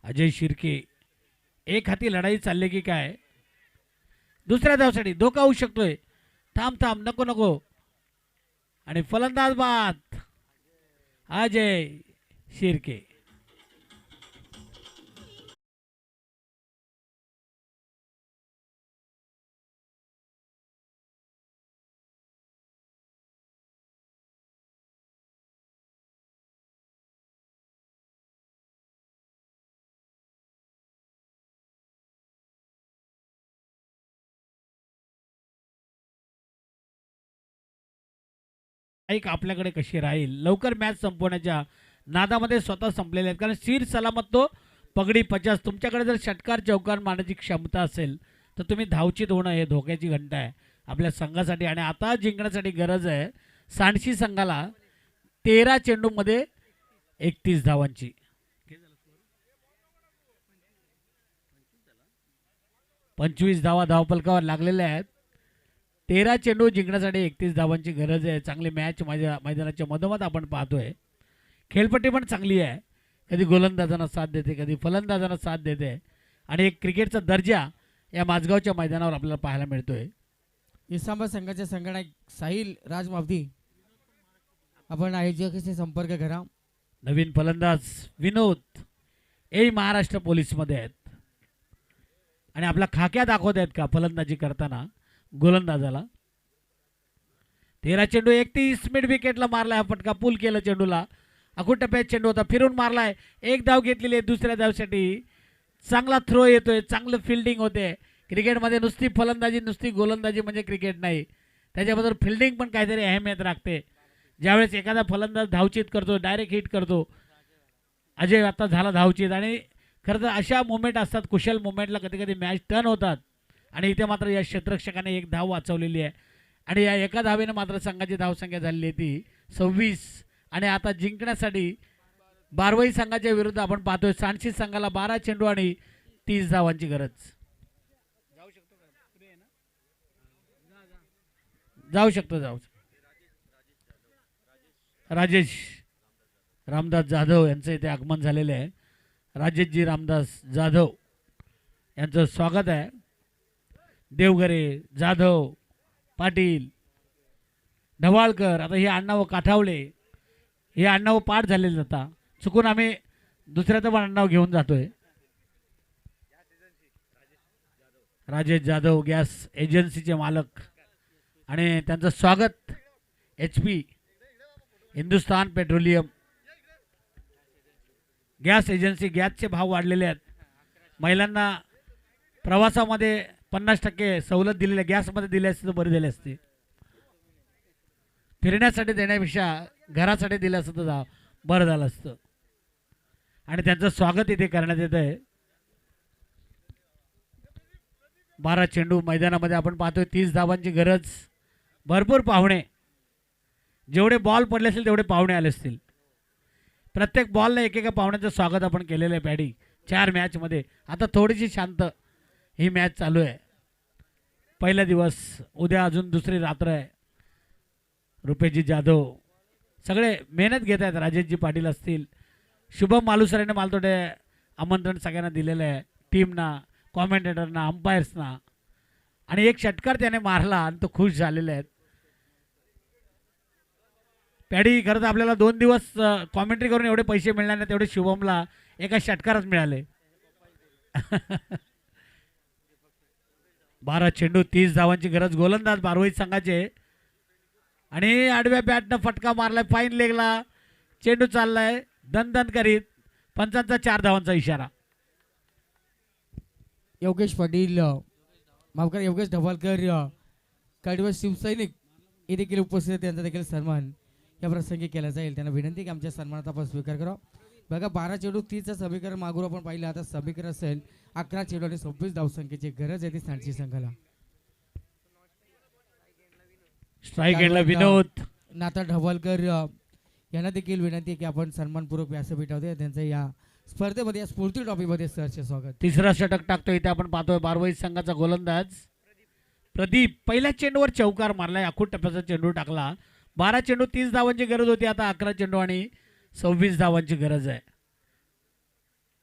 अजय शिर्के एक हाती लढाई चालली की काय. दुसऱ्या धावसाठी धोका होऊ शकतोय. थांब नको नको आणि फलंदाज बाद अजय शिर्के. एक आपल्याकडे कशी राहील. लवकर मॅच संपवण्याच्या नादामध्ये स्वतः संपलेले आहेत, कारण सिर सलामत तो पगडी 50. तुमच्याकडे जर षटकार चौकार मारण्याची क्षमता असेल तर तुम्ही धावचित होणं हे धोक्याची घंटा आहे आपल्या संघासाठी. आणि आता जिंकण्यासाठी गरज आहे सांडशी संघाला 13 चेंडूमध्ये 31 धावांची. 25 धावा धावफलकावर लागलेल्या आहेत. 13 चेंडू जिंकण्यासाठी 31 धावांची गरज आहे. चांगली मॅच मैदानाच्या मधोमध आपण पाहतोय. खेळपट्टी पण चांगली आहे, कधी गोलंदाजांना साथ देते, कधी फलंदाजांना साथ देते, आणि एक क्रिकेटचा दर्जा या माझगावच्या मैदानावर आपल्याला पाहायला मिळतोय. इस्लामाबाद संघाचे संगणक साहिल राजमावधी आपण आयोजकाशी संपर्क करा. नवीन फलंदाज विनोद ए महाराष्ट्र पोलीसमध्ये आहेत आणि आपला खाक्या दाखवत आहेत का फलंदाजी करताना गोलंदाजाला. 13 चेंडू 31 मिड विकेटला मारलाय हा फटका. पूल केलं चेंडूला. अखूट टप्प्यात चेंडू होता, फिरून मारलाय. एक धाव घेतलेली आहे. दुसऱ्या धावसाठी चांगला थ्रो येतोय, चांगलं फिल्डिंग होते. क्रिकेटमध्ये नुसती फलंदाजी नुसती गोलंदाजी म्हणजे क्रिकेट नाही, त्याच्याबरोबर फिल्डिंग पण काहीतरी अहमियत राखते. ज्यावेळेस एखादा फलंदाज धावचित करतो, डायरेक्ट हिट करतो, अजय आता झाला धावचित, आणि खरं तर अशा मुवमेंट असतात, कुशल मुवमेंटला कधी कधी मॅच टर्न होतात. आणि इथे मात्र या क्षेत्ररक्षकाने एक धाव वाचवलेली आहे आणि या एका धावेने मात्र संघाची धावसंख्या झालेली आहे ती 26. आणि आता जिंकण्यासाठी बारवाई संघाच्या विरुद्ध आपण पाहतोय सांडशी संघाला 12 चेंडू आणि 30 धावांची गरज. जाऊ शकतो. राजेश रामदास जाधव यांचं इथे आगमन झालेलं आहे. राजेशजी रामदास जाधव यांचं स्वागत आहे. देवगरे, जाधव, पाटील, ढवाळकर, आता हे आडनाव काठावले, हे आडनाव पाठ झालेले आता चुकून आम्ही दुसऱ्याचं पण आडनाव घेऊन जातोय. राजेश जाधव गॅस एजन्सीचे मालक आणि त्यांचं स्वागत HP Hindustan petroleum gas agency. गॅसचे भाव वाढलेले आहेत. महिलांना प्रवासामध्ये 50% सवलत दिलेली गॅसमध्ये दिली असते तर बरी दिली असते. फिरण्यासाठी देण्यापेक्षा घरासाठी दिलं असतं तर बरं झालं असतं. आणि त्यांचं स्वागत इथे करण्यात येत आहे. 12 चेंडू मैदानामध्ये आपण पाहतोय 30 धावांची गरज. भरपूर पाहुणे, जेवढे बॉल पडले असतील तेवढे पाहुणे आले असतील. प्रत्येक बॉलला एकेका पाहुण्याचं स्वागत आपण केलेलं आहे पॅडी 4 मॅचमध्ये. आता थोडीशी शांत ही मॅच चालू आहे. पहिला दिवस, उद्या अजून दुसरी रात्र आहे. रुपेशजी जाधव सगळे मेहनत घेत आहेत. राजेशजी पाटील असतील, शुभम मालुसरेने मालतोडे आमंत्रण सगळ्यांना दिलेलं आहे, टीमना, कॉमेंटेटरना, अंपायर्सना. आणि एक षटकार त्याने मारला आणि तो खुश झालेले आहेत. पॅडी खरं तर आपल्याला 2 दिवस कॉमेंट्री करून एवढे पैसे मिळणार नाही तेवढे शुभमला एका षटकारच मिळाले. 12 चेंडू 30 धावांची गरज. गोलंदाज बारवाई संघाचे आणि आडव्या बॅटनं फटका मारलाय फाईन लेगला. चेंडू चाललाय दणदण करीत. पंचांचा 4 धावांचा इशारा. योगेश पाटील माफकर योगेश ढवालकर कडवळ शिवसैनिक हे देखील उपस्थित आहेत. त्यांचा देखील सन्मान या प्रसंगी केला जाईल. त्यांना विनंती की आमच्या सन्मानाचा आपण स्वीकार करा. बघा 12 चेंडू 30चं समीकरण मागून आपण पाहिलं. आता समीकरण असेल 11 चेंडू आणि 26 धावसंख्येची गरज आहे ती सांडशी संघाला. स्ट्राईक एंडला विनोद. नाता ढवालकर यांना देखील विनंती की आपण सन्मानपूर्वक व्यासपीठावर त्यांचं या स्पर्धेमध्ये या स्फूर्ती ट्रॉफीमध्ये सहर्ष स्वागत. तिसरा षटक टाकतो इथे आपण पाहतोय बारवाई संघाचा गोलंदाज प्रदीप. पहिल्या चेंडूवर चौकार मारलाय. अखूट टप्प्याचा चेंडू टाकला. 12 चेंडू 30 धावांची गरज होती. आता 11 चेंडू आणि 26 धावांची गरज आहे.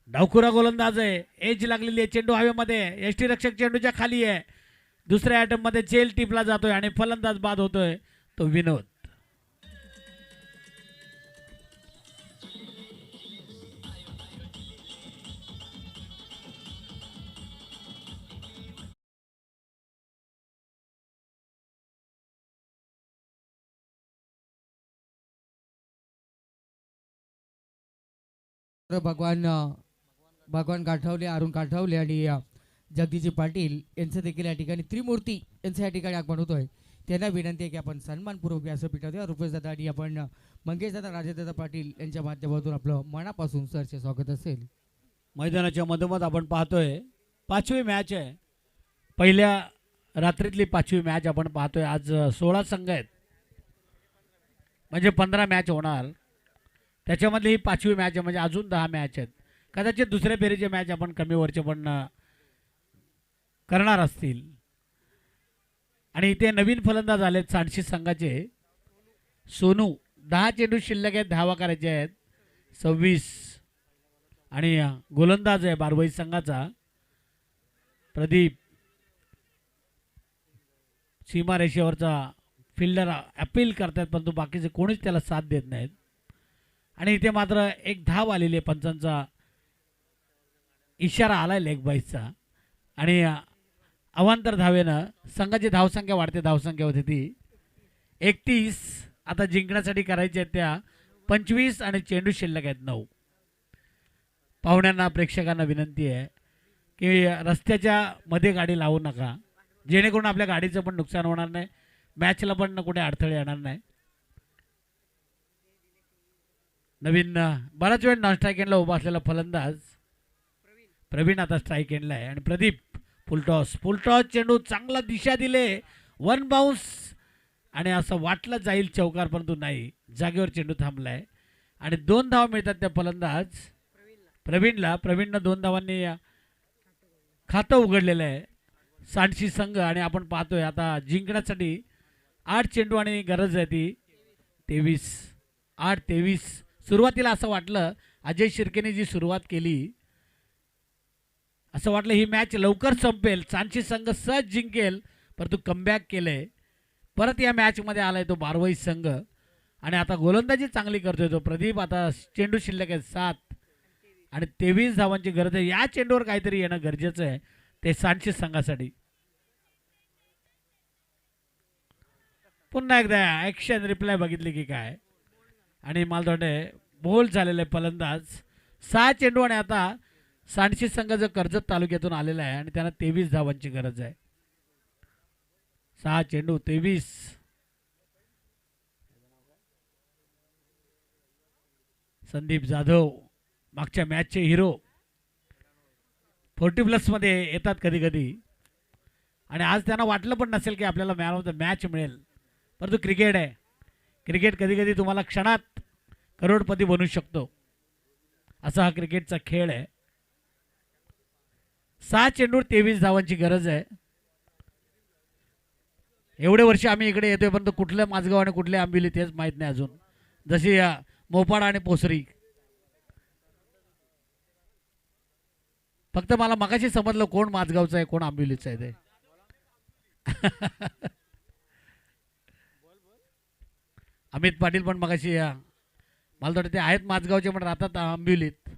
डावखुरा गोलंदाज आहे. एज लागलेली आहे. चेंडू हवेमध्ये. यष्टी रक्षक चेंडूच्या खाली आहे. दुसऱ्या आयटम मध्ये चेल टिपला जातोय आणि फलंदाज बाद होतोय तो विनोद. भगवान गाठवले, अरुण गाठवले आणि जगदीजी पाटील यांचं देखील या ठिकाणी त्रिमूर्ती यांचं या ठिकाणी आगमन होतोय. त्यांना विनंती आहे की आपण सन्मानपूर्वक व्यासपीठावर रुपेश दादा आणि आपण मंगेश दादा राजेदादा पाटील यांच्या माध्यमातून आपलं मनापासून सरचे स्वागत असेल. मैदानाच्या मधोमध आपण पाहतोय 5वी मॅच आहे. पहिल्या रात्रीतली 5वी मॅच आपण पाहतोय. आज 16 संघ आहेत, म्हणजे 15 मॅच होणार. त्याच्यामधली ही 5वी मॅच आहे, म्हणजे अजून 10 मॅच आहेत. कदाचित दुसऱ्या फेरीचे मॅच आपण कमी वरचे पण करणार असतील. आणि इथे नवीन फलंदाज आलेत सांडशी संघाचे. सोनू 10 चेंडू शिल्लक आहेत, धावा करायचे आहेत 26. आणि गोलंदाज आहे बारवाई संघाचा प्रदीप. सीमारेषेवरचा फिल्डर अपील करतात, परंतु बाकीचे कोणीच त्याला साथ देत नाहीत. आणि इथे मात्र एक धाव आलेली आहे. पंचांचा इशारा आलाय लेग बाईसचा. आणि अवांतर धावेनं संघाची धावसंख्या वाढते. धावसंख्या होती ती 31. आता जिंकण्यासाठी करायची आहेत त्या 25 आणि चेंडू शिल्लक आहेत 9. पाहुण्यांना प्रेक्षकांना विनंती आहे की रस्त्याच्या मध्ये गाडी लावू नका, जेणेकरून आपल्या गाडीचं पण नुकसान होणार नाही, मॅचला पण कुठे अडथळे येणार नाही. नवीन बराच वेळ नॉन स्ट्राईक एंडला उभा असलेला फलंदाज प्रवीण आता स्ट्राईक एंडला आहे. आणि प्रदीप फुलटॉस चेंडू चांगला दिशा दिले, 1 बाउन्स. आणि असं वाटलं जाईल चौकार, परंतु नाही, जागेवर चेंडू थांबलाय. आणि 2 धावा मिळतात त्या फलंदाज प्रवीणला. प्रवीणनं 2 धावांनी खातं उघडलेलं आहे सांडशी संघ. आणि आपण पाहतोय आता जिंकण्यासाठी 8 चेंडू आणि गरज आहे ती 23. 8-23. सुरुवातीला असं वाटलं, अजय शिर्केने जी सुरुवात केली, असं वाटलं ही मॅच लवकर संपेल, सांडशी संघ सहज जिंकेल, परंतु कमबॅक केलंय. परत या मॅचमध्ये आलाय तो बारवाई संघ. आणि आता गोलंदाजी चांगली करतोय तो प्रदीप. आता चेंडू शिल्लक आहे 7 आणि 23 धावांची गरज आहे. या चेंडूवर काहीतरी येणं गरजेचं आहे ते सांडशी संघासाठी. पुन्हा एकदा ॲक्शन रिप्लाय बघितली की काय. आणि मला वाटते बोल झालेला आहे फलंदाज. 6 चेंडू आणि आता सांडशी संघ जो कर्जत तालुक्यातून आलेला आहे आणि त्यांना 23 धावांची गरज आहे. 6 चेंडू 23. संदीप जाधव मागच्या मॅचचे हिरो 40+ मध्ये येतात कधी कधी. आणि आज त्यांना वाटलं पण नसेल की आपल्याला मॅन ऑफ द मॅच मिळेल, परंतु क्रिकेट आहे. क्रिकेट कधी कधी तुम्हाला क्षणात करोडपती बनवू शकतो, असा हा क्रिकेटचा खेळ आहे. 6 चेंडूवर 23 धावांची गरज आहे. एवढे वर्ष आम्ही इकडे येतोय, परंतु कुठलं माझगाव आणि कुठले आंबिवली तेच माहीत नाही अजून. जशी मोपाड आणि पोसरी. फक्त मला मगाशी समजलं कोण माझगावचं आहे कोण आंबिवलीचं आहे ते. अमित पाटील पण मगाशी मला वाटतं ते आहेत माझगावचे पण राहतात आंबिवलीत.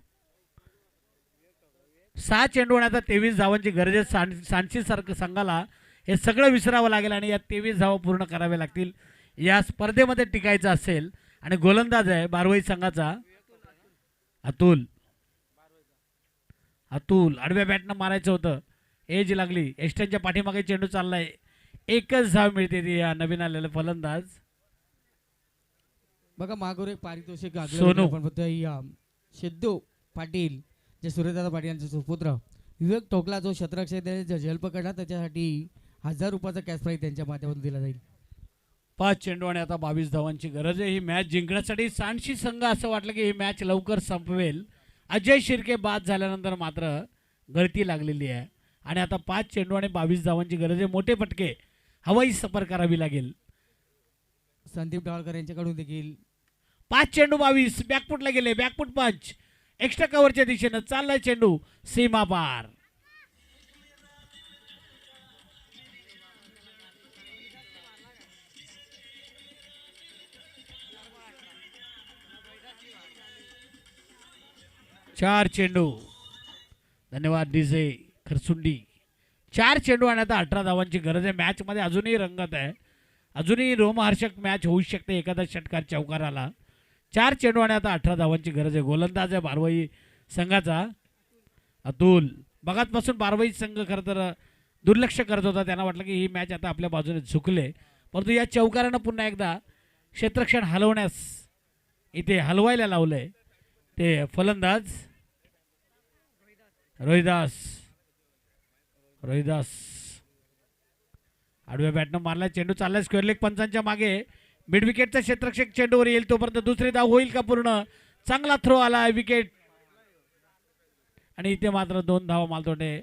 6 चेंडू आणि आता 23 धावांची गरज आहे सांडशी सारखं संघाला. हे सगळं विसरावं लागेल आणि या 23 धावा पूर्ण कराव्या लागतील या स्पर्धेमध्ये टिकायचं असेल. आणि गोलंदाज आहे बारवाई संघाचा अतुल. आडव्या बॅटनं मारायचं होतं, एज लागली. एस्टनच्या पाठीमागे चेंडू चाललाय, 1च धाव मिळते ती या नवीन आलेला फलंदाज. बघा मागोर एक पारितोषिक सोनू. आपण बघतोय सिद्धू पाटील जे सूर्यदादा पाटील यांचे सुपुत्र. विवेक टोकला जो शतरक्षक झेल पकडला त्याच्यासाठी 1000 रुपयाचा कॅश प्राईज त्यांच्या माध्यमातून दिला जाईल. 5 चेंडू आणि आता 22 धावांची गरज आहे. ही मॅच जिंकण्यासाठी सांडशी संघ असं वाटलं की ही मॅच लवकर संपवेल. अजय शिर्के बाद झाल्यानंतर मात्र गळती लागलेली आहे. आणि आता 5 चेंडू आणि 22 धावांची गरज आहे. मोठे फटके हवाई सफर करावी लागेल. संदीप डावळकर यांच्याकडून देखील 5 चेंडू 22. बॅकफुटला गेले, बॅकफुट पंच एक्स्ट्रा कव्हरच्या दिशेनं चाललाय चेंडू सीमा पार. चार चेंडू. धन्यवाद डीजे खरसुंडी. 4 चेंडू आणि आता 18 धावांची गरज आहे. मॅच मध्ये अजूनही रंगत आहे, अजूनही रोमहर्षक मॅच होऊ शकते एखादा षटकार चौकाराला. 4 चेंडू आणि आता 18 धावांची गरज आहे. गोलंदाज आहे बारवाई संघाचा अतुल. बघातपासून बारवाई संघ खरं तर दुर्लक्ष करत होता. त्यांना वाटलं की ही मॅच आता आपल्या बाजूने झुकले, परंतु या चौकारानं पुन्हा एकदा क्षेत्ररक्षण हलवण्यास इथे हलवायला लावलंय ते फलंदाज रोहिदास. आडव्या बॅटनं मारला, चेंडू चाललाय स्क्वेअर लेग पंचांच्या मागे. मिड विकेटचा क्षेत्ररक्षक चेंडूवर येईल तोपर्यंत दुसरी धाव होईल का पूर्ण. चांगला थ्रो आला विकेट आणि इथे मात्र 2 धावा मालतोंडे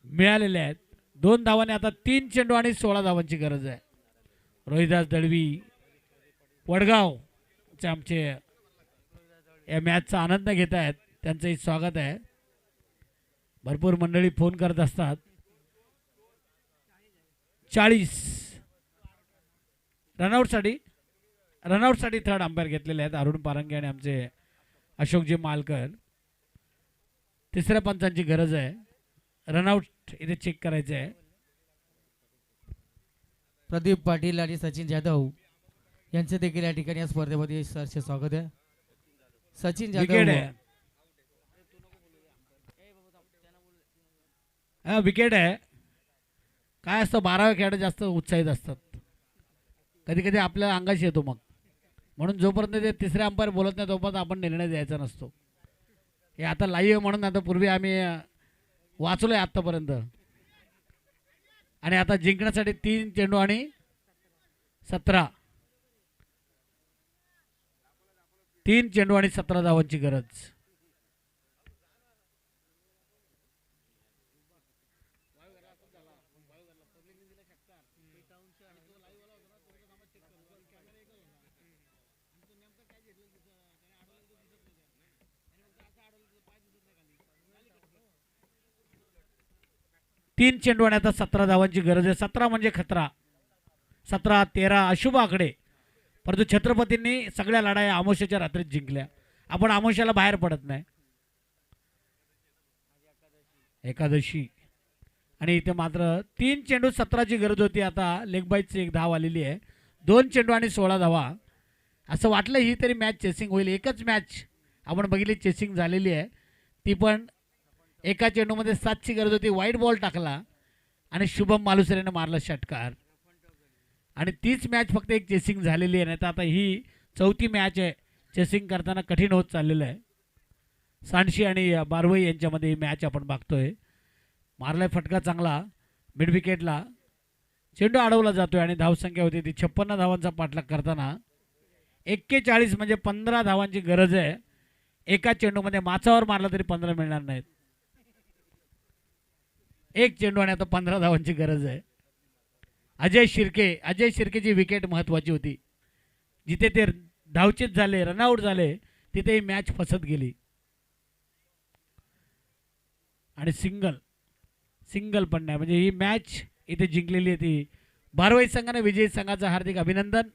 मिळालेले आहेत. 2 धावांनी आता 3 चेंडू आणि 16 धावांची गरज आहे. रोहिदास दळवी वडगाव आमचे या मॅचचा आनंद घेत आहेत, त्यांचंही स्वागत आहे. भरपूर मंडळी फोन करत असतात. 40 रनआउटसाठी थर्ड अंपायर घेतलेले आहेत अरुण पारंगे आणि आमचे अशोकजी मालकर. तिसऱ्या पंचांची गरज आहे. रनआउट इथे चेक करायचं आहे. प्रदीप पाटील आणि सचिन जाधव यांचे देखील या ठिकाणी या स्पर्धेमध्ये सरचे स्वागत आहे. सचिन विकेट जाधव आहे. हा विकेट आहे. काय असतं 12व्या खेळाडू जास्त उत्साहित असतात, कधी कधी आपल्या अंगाशी येतो मग. म्हणून जोपर्यंत ते तिसरे अंपायर बोलत नाही तोपर्यंत आपण निर्णय द्यायचा नसतो. हे आता लाईव्ह म्हणून आता पूर्वी आम्ही वाचलोय आत्तापर्यंत. आणि आता जिंकण्यासाठी 3 चेंडू आणि 17 3 चेंडू आणि 17 धावांची गरज. तीन चेंडू आणि आता 17 धावांची गरज आहे. 17 म्हणजे खतरा. 17, 13 अशुभ आकडे. परंतु छत्रपतींनी सगळ्या लढाया आमोशाच्या रात्रीत जिंकल्या. आपण आमोशाला बाहेर पडत नाही. एकादशी आणि इथे मात्र 3 चेंडू 17ची गरज होती. आता लेग बाईची 1 धाव आलेली आहे. 2 चेंडू आणि 16 धावा. असं वाटलं ही तरी मॅच चेसिंग होईल. एकच मॅच आपण बघितली चेसिंग झालेली आहे, ती पण एका चेंडूमध्ये 7ची गरज होती. वाईट बॉल टाकला आणि शुभम मालुसरेने मारला षटकार आणि तीच मॅच फक्त एक चेसिंग झालेली आहे. नाही तर आता ही 4थी मॅच आहे. चेसिंग करताना कठीण होत चाललेलं आहे. सांडशी आणि बारवई यांच्यामध्ये ही मॅच आपण बघतोय. मारलाय फटका चांगला मिड विकेटला. चेंडू अडवला जातोय आणि धावसंख्या होती ती 56 धावांचा पाठलाग करताना 41 म्हणजे 15 धावांची गरज आहे. एका चेंडूमध्ये माचावर मारला तरी 15 मिळणार नाहीत. एक चेंडू आणि आता 15 धावांची गरज आहे. अजय शिर्केची विकेट महत्त्वाची होती. जिथे ते धावचीत झाले, रनआउट झाले, तिथे ही मॅच फसत गेली. आणि सिंगल पण नाही, म्हणजे ही मॅच इथे जिंकलेली आहे ती बारवाई संघाने. विजयी संघाचं हार्दिक अभिनंदन.